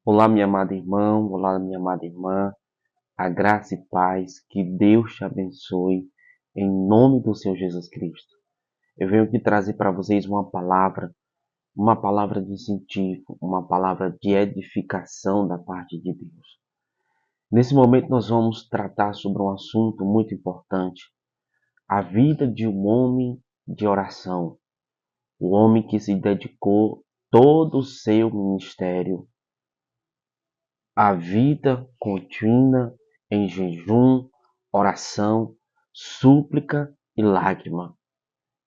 Olá, minha amada irmã, olá, minha amada irmã, a graça e paz, que Deus te abençoe, em nome do Senhor Jesus Cristo. Eu venho aqui trazer para vocês uma palavra de incentivo, uma palavra de edificação da parte de Deus. Nesse momento nós vamos tratar sobre um assunto muito importante, a vida de um homem de oração, o homem que se dedicou todo o seu ministério a vida contínua em jejum, oração, súplica e lágrima.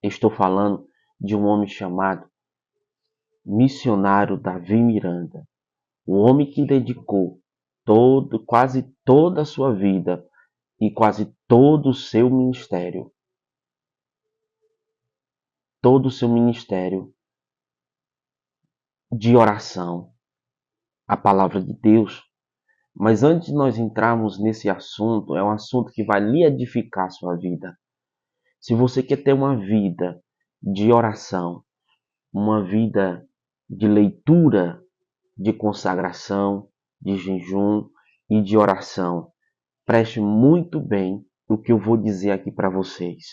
Estou falando de um homem chamado missionário Davi Miranda, o homem que dedicou quase toda a sua vida e quase todo o seu ministério de oração, à palavra de Deus. Mas antes de nós entrarmos nesse assunto, é um assunto que vai lhe edificar a sua vida. Se você quer ter uma vida de oração, uma vida de leitura, de consagração, de jejum e de oração, preste muito bem o que eu vou dizer aqui para vocês.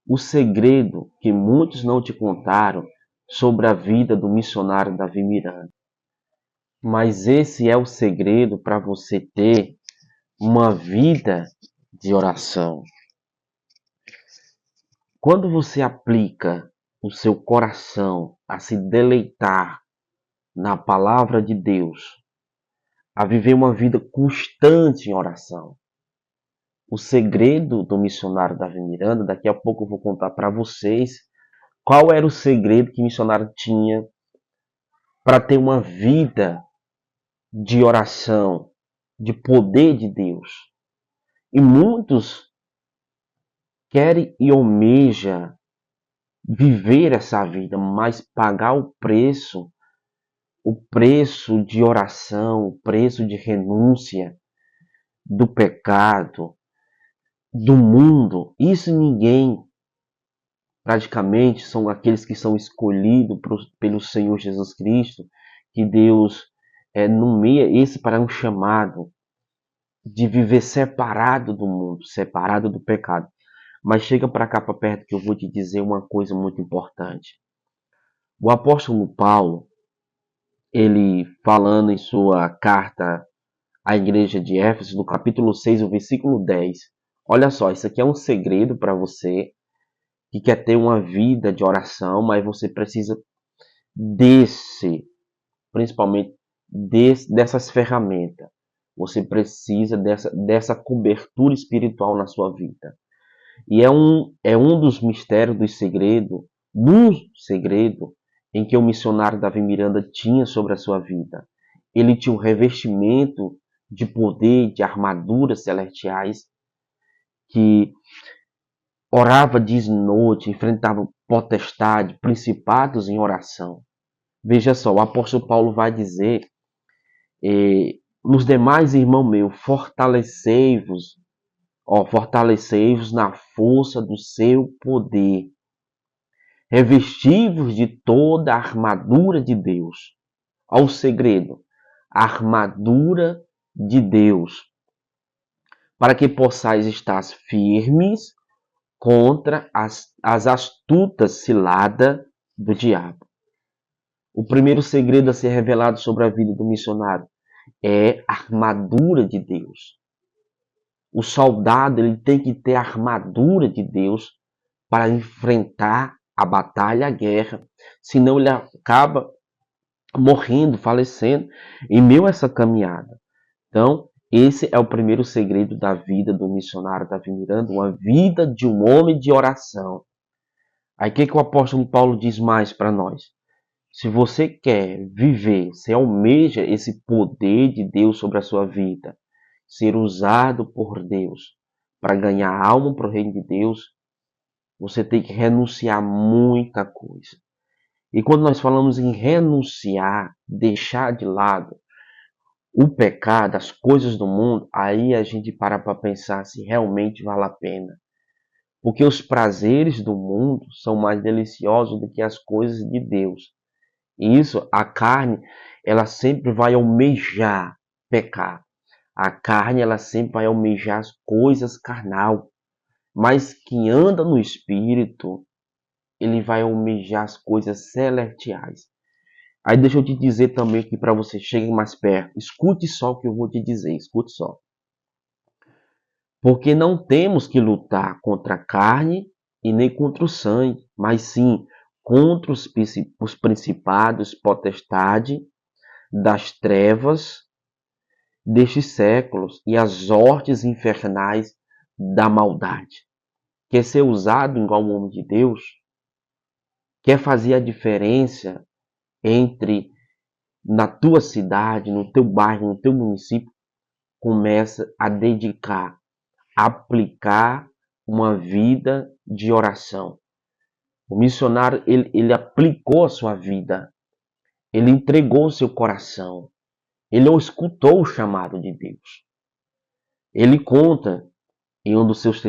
O segredo que muitos não te contaram sobre a vida do missionário Davi Miranda. Mas esse é o segredo para você ter uma vida de oração. Quando você aplica o seu coração a se deleitar na palavra de Deus, a viver uma vida constante em oração, o segredo do missionário Davi Miranda, daqui a pouco eu vou contar para vocês qual era o segredo que o missionário tinha para ter uma vida de oração, de poder de Deus. E muitos querem e almejam viver essa vida, mas pagar o preço de oração, o preço de renúncia do pecado, do mundo. Isso ninguém, praticamente, são aqueles que são escolhidos pelo Senhor Jesus Cristo, que Deus nomeia esse para um chamado de viver separado do mundo, separado do pecado. Mas chega para cá, para perto, que eu vou te dizer uma coisa muito importante. O apóstolo Paulo, ele falando em sua carta à igreja de Éfeso, no capítulo 6, o versículo 10. Olha só, isso aqui é um segredo para você que quer ter uma vida de oração, mas você precisa principalmente dessas ferramentas. Você precisa dessa cobertura espiritual na sua vida. E é um dos mistérios do segredo em que o missionário Davi Miranda tinha sobre a sua vida. Ele tinha um revestimento de poder, de armaduras celestiais, que orava dia e noite, enfrentava potestade, principados em oração. Veja só, o apóstolo Paulo vai dizer, nos demais, irmão meu, fortalecei-vos na força do seu poder. Revesti-vos de toda a armadura de Deus. Olha o segredo. A armadura de Deus. Para que possais estar firmes contra as astutas ciladas do diabo. O primeiro segredo a ser revelado sobre a vida do missionário é a armadura de Deus. O soldado ele tem que ter a armadura de Deus para enfrentar a batalha, a guerra. Senão ele acaba morrendo, falecendo em meio a essa caminhada. Então, esse é o primeiro segredo da vida do missionário Davi Miranda, uma vida de um homem de oração. Aí o que o apóstolo Paulo diz mais para nós? Se você quer viver, se almeja esse poder de Deus sobre a sua vida, ser usado por Deus para ganhar alma para o reino de Deus, você tem que renunciar muita coisa. E quando nós falamos em renunciar, deixar de lado o pecado, as coisas do mundo, aí a gente para pensar se realmente vale a pena. Porque os prazeres do mundo são mais deliciosos do que as coisas de Deus. Isso, a carne, ela sempre vai almejar pecar. A carne, ela sempre vai almejar as coisas carnal. Mas quem anda no Espírito, ele vai almejar as coisas celestiais. Aí deixa eu te dizer também que para você chegue mais perto, escute só o que eu vou te dizer, escute só. Porque não temos que lutar contra a carne e nem contra o sangue, mas sim contra os principados, potestade das trevas destes séculos e as hortes infernais da maldade. Quer ser usado igual um homem de Deus? Quer fazer a diferença entre na tua cidade, no teu bairro, no teu município? Começa a dedicar, a aplicar uma vida de oração. O missionário, ele aplicou a sua vida, ele entregou o seu coração, ele escutou o chamado de Deus. Ele conta em um dos seus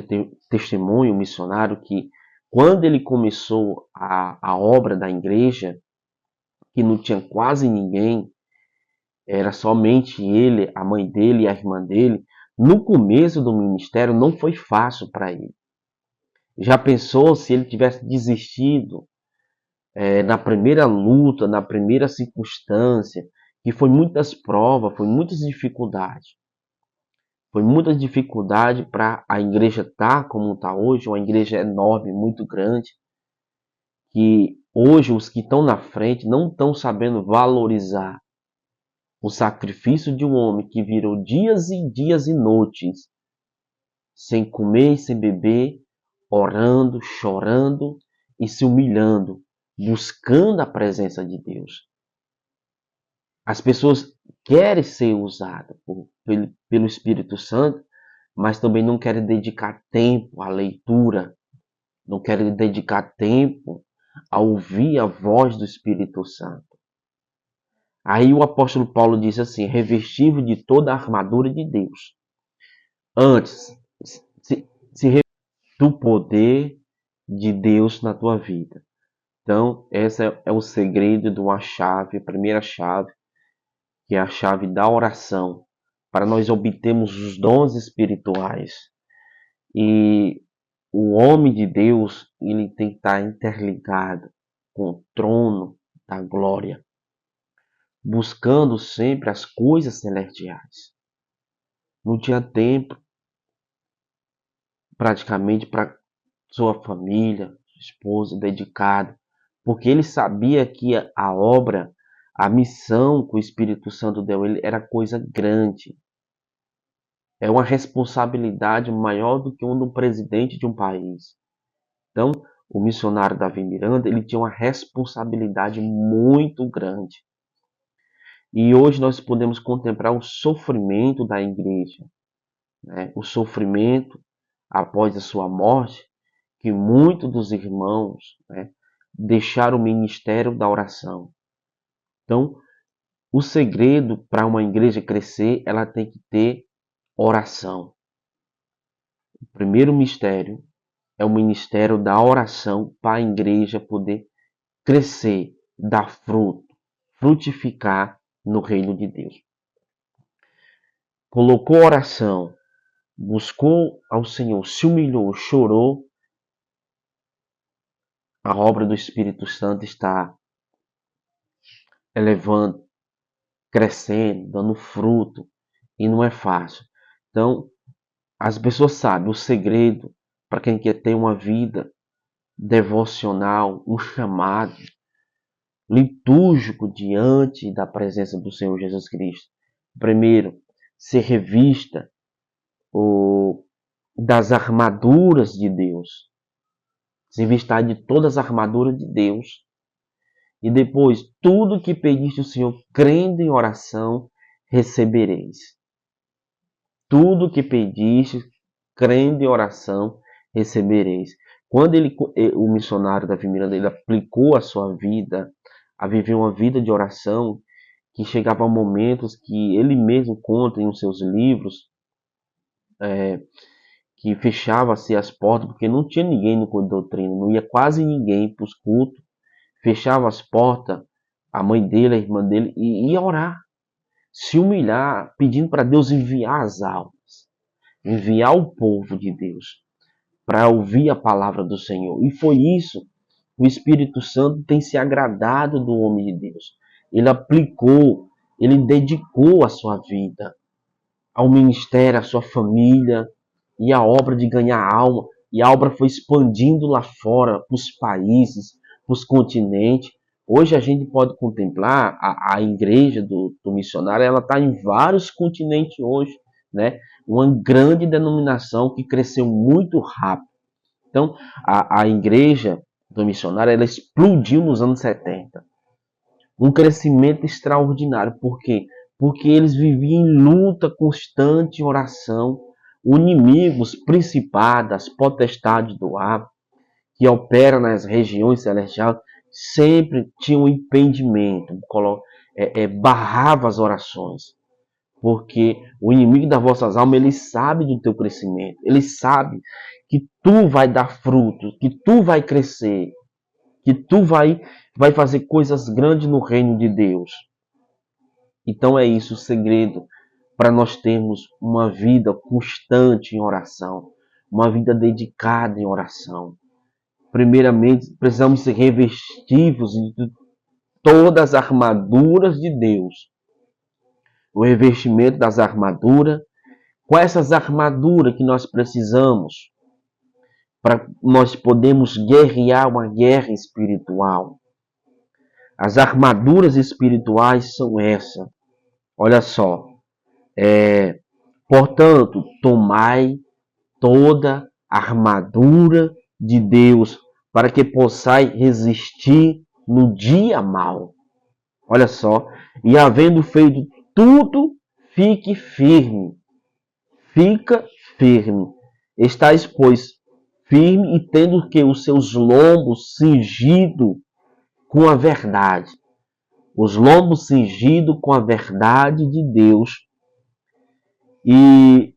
testemunhos, missionário, que quando ele começou a obra da igreja, que não tinha quase ninguém, era somente ele, a mãe dele e a irmã dele, no começo do ministério não foi fácil para ele. Já pensou se ele tivesse desistido na primeira luta, na primeira circunstância, que foi muitas provas, foi muitas dificuldades. Foi muita dificuldade para a igreja estar como está hoje, uma igreja enorme, muito grande, que hoje os que estão na frente não estão sabendo valorizar o sacrifício de um homem que virou dias e dias e noites, sem comer e sem beber, orando, chorando e se humilhando, buscando a presença de Deus. As pessoas querem ser usadas pelo Espírito Santo, mas também não querem dedicar tempo à leitura, não querem dedicar tempo a ouvir a voz do Espírito Santo. Aí o apóstolo Paulo diz assim: revestível de toda a armadura de Deus. Antes, se do poder de Deus na tua vida. Então, esse é o segredo de uma chave, a primeira chave, que é a chave da oração, para nós obtermos os dons espirituais. E o homem de Deus, ele tem que estar interligado com o trono da glória, buscando sempre as coisas celestiais. Não tinha tempo praticamente para sua família, sua esposa, dedicado, porque ele sabia que a obra, a missão que o Espírito Santo deu a ele era coisa grande. É uma responsabilidade maior do que um presidente de um país. Então, o missionário Davi Miranda, ele tinha uma responsabilidade muito grande. E hoje nós podemos contemplar o sofrimento da igreja, né? O sofrimento após a sua morte, que muitos dos irmãos, né, deixaram o ministério da oração. Então, o segredo para uma igreja crescer, ela tem que ter oração. O primeiro mistério é o ministério da oração para a igreja poder crescer, dar fruto, frutificar no reino de Deus. Colocou oração, buscou ao Senhor, se humilhou, chorou, a obra do Espírito Santo está elevando, crescendo, dando fruto, e não é fácil. Então, as pessoas sabem o segredo para quem quer ter uma vida devocional, um chamado litúrgico diante da presença do Senhor Jesus Cristo. Primeiro, ser revista das armaduras de Deus. Se vestir de todas as armaduras de Deus. E depois, tudo que pediste ao Senhor, crendo em oração, recebereis. Tudo que pediste, crendo em oração, recebereis. Quando o missionário Davi Miranda, ele aplicou a sua vida a viver uma vida de oração, que chegava a momentos que ele mesmo conta em seus livros, que fechava-se as portas, porque não tinha ninguém no culto de doutrina, não ia quase ninguém para os cultos, fechava as portas a mãe dele, a irmã dele, e orar, se humilhar, pedindo para Deus enviar as almas, enviar o povo de Deus para ouvir a palavra do Senhor. E foi isso. O Espírito Santo tem se agradado do homem de Deus. Ele aplicou, ele dedicou a sua vida ao ministério, à sua família e à obra de ganhar alma. E a obra foi expandindo lá fora, para os países, para os continentes. Hoje a gente pode contemplar a igreja do missionário, ela está em vários continentes hoje, né? Uma grande denominação que cresceu muito rápido. Então, a igreja do missionário, ela explodiu nos anos 70. Um crescimento extraordinário. Por quê? Porque eles viviam em luta constante, em oração. O inimigo, os principados, as potestades do ar, que opera nas regiões celestiais, sempre tinham um impedimento, barrava as orações. Porque o inimigo das vossas almas, ele sabe do teu crescimento. Ele sabe que tu vai dar frutos, que tu vai crescer, que tu vai fazer coisas grandes no reino de Deus. Então é isso o segredo para nós termos uma vida constante em oração, uma vida dedicada em oração. Primeiramente, precisamos ser revestidos de todas as armaduras de Deus. O revestimento das armaduras. Quais essas armaduras que nós precisamos para nós podermos guerrear uma guerra espiritual? As armaduras espirituais são essas. Olha só. Portanto, tomai toda a armadura de Deus para que possais resistir no dia mau. Olha só. E havendo feito tudo, fique firme. Fica firme. Estais, pois, firme e tendo que os seus lombos cingidos com a verdade. Os lombos cingidos com a verdade de Deus e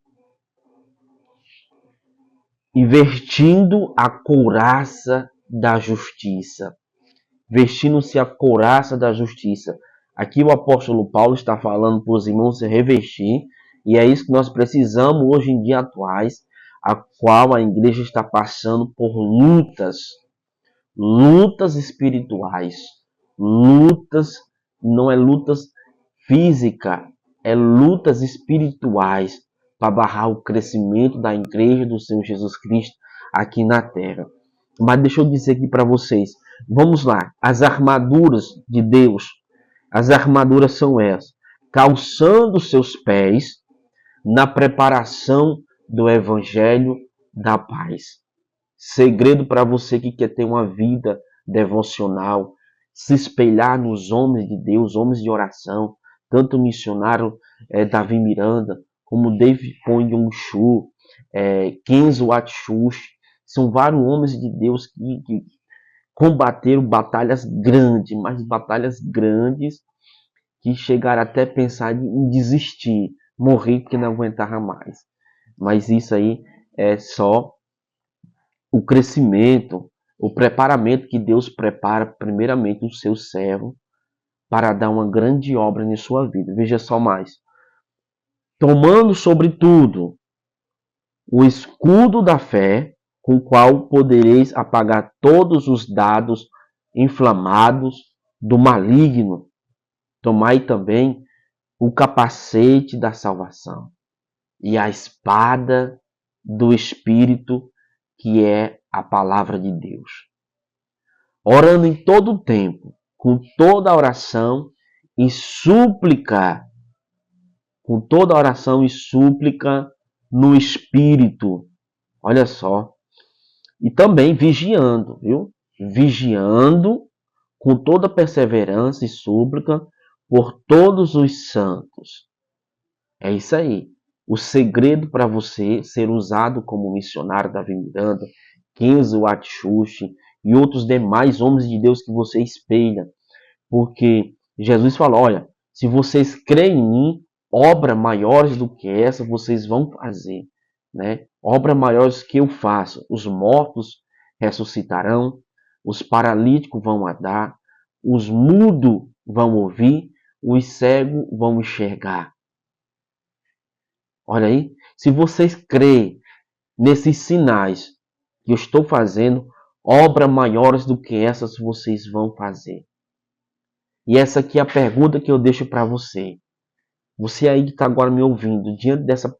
vestindo a couraça da justiça. Vestindo-se a couraça da justiça. Aqui o apóstolo Paulo está falando para os irmãos se revestir, e é isso que nós precisamos hoje em dia atuais, a qual a igreja está passando por lutas espirituais, lutas, não é lutas físicas, é lutas espirituais para barrar o crescimento da igreja do Senhor Jesus Cristo aqui na terra. Mas deixa eu dizer aqui para vocês, vamos lá, as armaduras de Deus, as armaduras são essas: calçando seus pés na preparação do evangelho da paz. Segredo para você que quer ter uma vida devocional, se espelhar nos homens de Deus, homens de oração, tanto o missionário Davi Miranda, como David Pong Yong-Chu, Kenzo Atsushi, são vários homens de Deus que combateram batalhas grandes, mas batalhas grandes que chegaram até a pensar em desistir, morrer porque não aguentava mais. Mas isso aí é só o crescimento, o preparamento que Deus prepara primeiramente o seu servo para dar uma grande obra em sua vida. Veja só mais. Tomando sobretudo o escudo da fé, com o qual podereis apagar todos os dados inflamados do maligno. Tomai também o capacete da salvação e a espada do Espírito, que é a palavra de Deus. Orando em todo o tempo, com toda oração e súplica, com toda oração e súplica no Espírito. Olha só. E também vigiando, viu? Vigiando com toda perseverança e súplica por todos os santos. É isso aí. O segredo para você ser usado como missionário Davi Miranda, Kenzo Atsushi e outros demais homens de Deus que você espelha. Porque Jesus falou, olha, se vocês creem em mim, obras maiores do que essa vocês vão fazer. Né? Obras maiores que eu faço. Os mortos ressuscitarão, os paralíticos vão andar, os mudos vão ouvir, os cegos vão enxergar. Olha aí, se vocês crêem nesses sinais que eu estou fazendo, obras maiores do que essas vocês vão fazer. E essa aqui é a pergunta que eu deixo para você. Você aí que está agora me ouvindo, diante dessa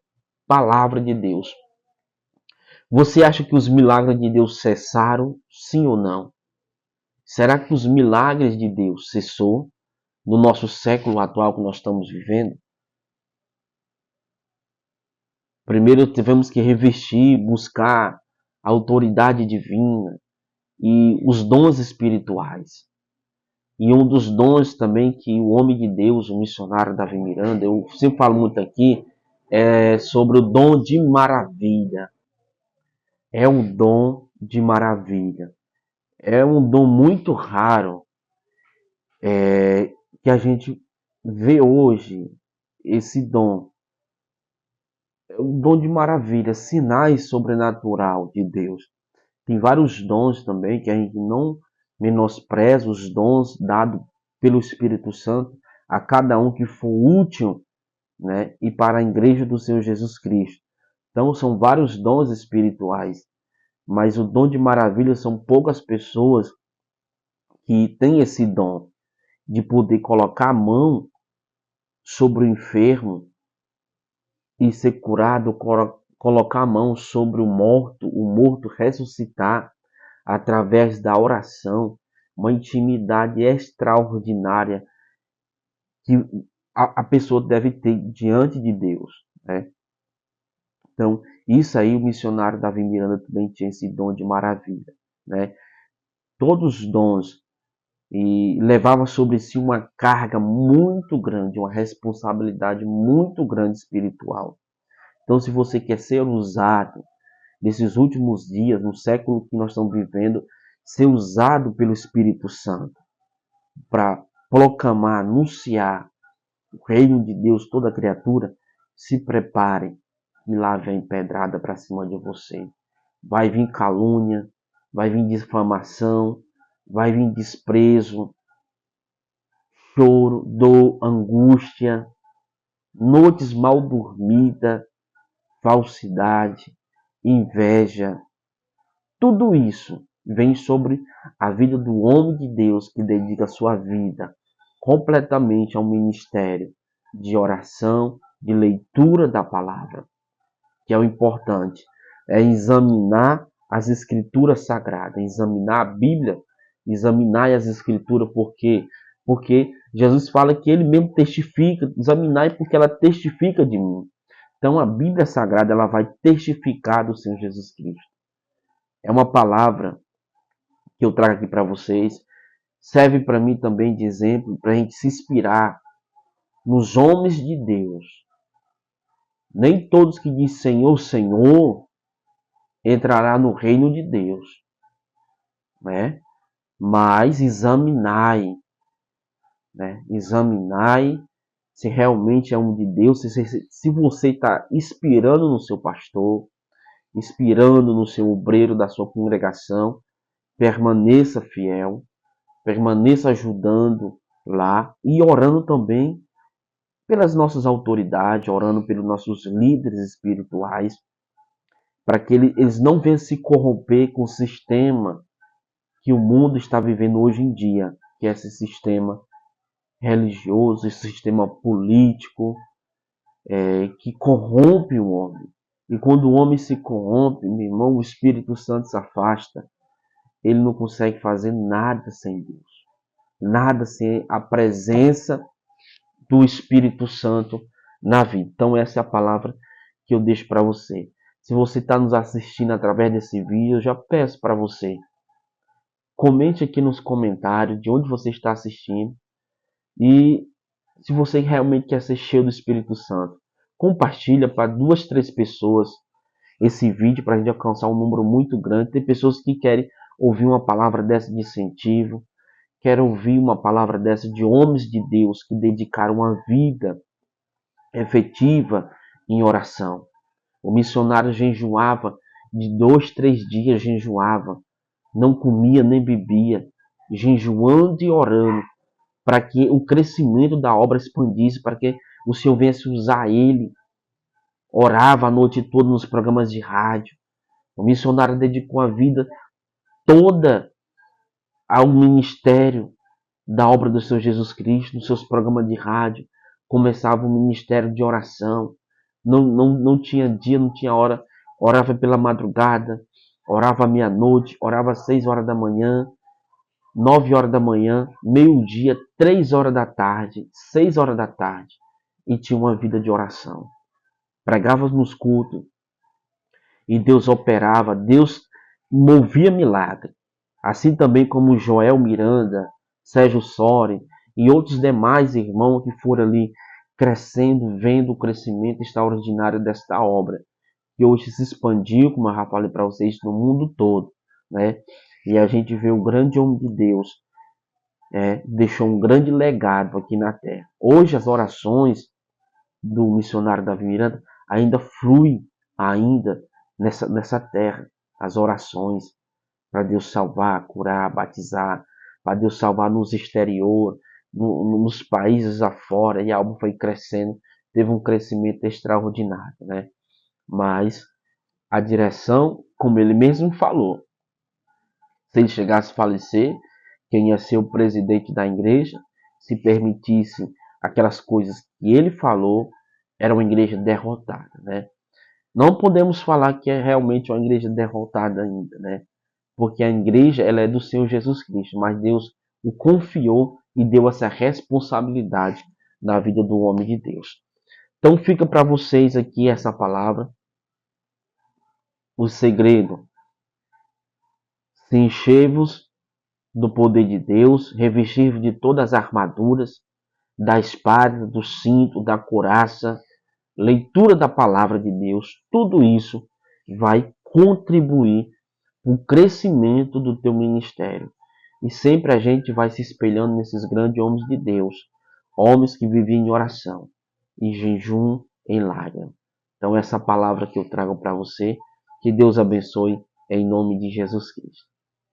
palavra de Deus. Você acha que os milagres de Deus cessaram? Sim ou não? Será que os milagres de Deus cessou no nosso século atual que nós estamos vivendo? Primeiro tivemos que revestir, buscar a autoridade divina e os dons espirituais. E um dos dons também que o homem de Deus, o missionário Davi Miranda, eu sempre falo muito aqui, é sobre o dom de maravilha. É um dom de maravilha. É um dom muito raro que a gente vê hoje, esse dom. É um dom de maravilha, sinais sobrenatural de Deus. Tem vários dons também que a gente não menospreza, os dons dados pelo Espírito Santo a cada um que for útil, né, e para a igreja do Senhor Jesus Cristo. Então são vários dons espirituais, mas o dom de maravilha são poucas pessoas que têm esse dom de poder colocar a mão sobre o enfermo e ser curado, colocar a mão sobre o morto ressuscitar através da oração, uma intimidade extraordinária que a pessoa deve ter diante de Deus, né? Então, isso aí o missionário Davi Miranda também tinha esse dom de maravilha, né? Todos os dons e levava sobre si uma carga muito grande, uma responsabilidade muito grande espiritual. Então, se você quer ser usado nesses últimos dias, no século que nós estamos vivendo, ser usado pelo Espírito Santo para proclamar, anunciar o reino de Deus, toda criatura, se prepare e lá vem pedrada para cima de você. Vai vir calúnia, vai vir difamação, vai vir desprezo, choro, dor, angústia, noites mal dormidas, falsidade, inveja. Tudo isso vem sobre a vida do homem de Deus que dedica a sua vida completamente ao ministério de oração, de leitura da palavra, que é o importante, é examinar as escrituras sagradas, examinar a Bíblia, examinar as escrituras, porque Jesus fala que ele mesmo testifica, examinar porque ela testifica de mim. Então a Bíblia Sagrada ela vai testificar do Senhor Jesus Cristo. É uma palavra que eu trago aqui para vocês, serve para mim também de exemplo, para a gente se inspirar nos homens de Deus. Nem todos que dizem Senhor, Senhor, entrará no reino de Deus, né? Mas examinai, né? Examinai se realmente é um de Deus, se você está inspirando no seu pastor, inspirando no seu obreiro da sua congregação, permaneça fiel, permaneça ajudando lá e orando também pelas nossas autoridades, orando pelos nossos líderes espirituais, para que eles não venham se corromper com o sistema que o mundo está vivendo hoje em dia, que é esse sistema religioso, esse sistema político, que corrompe o homem. E quando o homem se corrompe, meu irmão, o Espírito Santo se afasta. Ele não consegue fazer nada sem Deus. Nada sem a presença do Espírito Santo na vida. Então essa é a palavra que eu deixo para você. Se você está nos assistindo através desse vídeo, eu já peço para você, comente aqui nos comentários de onde você está assistindo e se você realmente quer ser cheio do Espírito Santo. Compartilha para 2, 3 pessoas esse vídeo para a gente alcançar um número muito grande. Tem pessoas que querem ouvir uma palavra dessa de incentivo, querem ouvir uma palavra dessa de homens de Deus que dedicaram uma vida efetiva em oração. O missionário jejuava de 2, 3 dias, jejuava, não comia nem bebia, jejuando e orando para que o crescimento da obra expandisse, para que o Senhor viesse usar ele. Orava a noite toda nos programas de rádio. O missionário dedicou a vida toda ao ministério da obra do Senhor Jesus Cristo, nos seus programas de rádio. Começava o ministério de oração. Não tinha dia, não tinha hora. Orava pela madrugada, orava à meia-noite, orava às 6 horas da manhã, 9 horas da manhã, meio-dia, 3 horas da tarde, 6 horas da tarde. E tinha uma vida de oração. Pregava nos cultos. E Deus operava, Deus movia milagre. Assim também como Joel Miranda, Sérgio Soren e outros demais irmãos que foram ali crescendo, vendo o crescimento extraordinário desta obra, que hoje se expandiu, como eu já falei para vocês, no mundo todo, né? E a gente vê o grande homem de Deus, deixou um grande legado aqui na terra. Hoje as orações do missionário Davi Miranda ainda fluem ainda nessa terra, as orações para Deus salvar, curar, batizar, para Deus salvar nos exterior, nos países afora, e a obra foi crescendo, teve um crescimento extraordinário, né? Mas a direção, como ele mesmo falou, se ele chegasse a falecer, quem ia ser o presidente da igreja, se permitisse aquelas coisas que ele falou, era uma igreja derrotada, né? Não podemos falar que é realmente uma igreja derrotada ainda, né? Porque a igreja ela é do Senhor Jesus Cristo, mas Deus o confiou e deu essa responsabilidade na vida do homem de Deus. Então fica para vocês aqui essa palavra, o segredo. Se enchei-vos do poder de Deus, revestir-vos de todas as armaduras, da espada, do cinto, da couraça, leitura da palavra de Deus, tudo isso vai contribuir para o crescimento do teu ministério. E sempre a gente vai se espelhando nesses grandes homens de Deus, homens que viviam em oração, em jejum, em lágrima. Então essa palavra que eu trago para você, que Deus abençoe em nome de Jesus Cristo.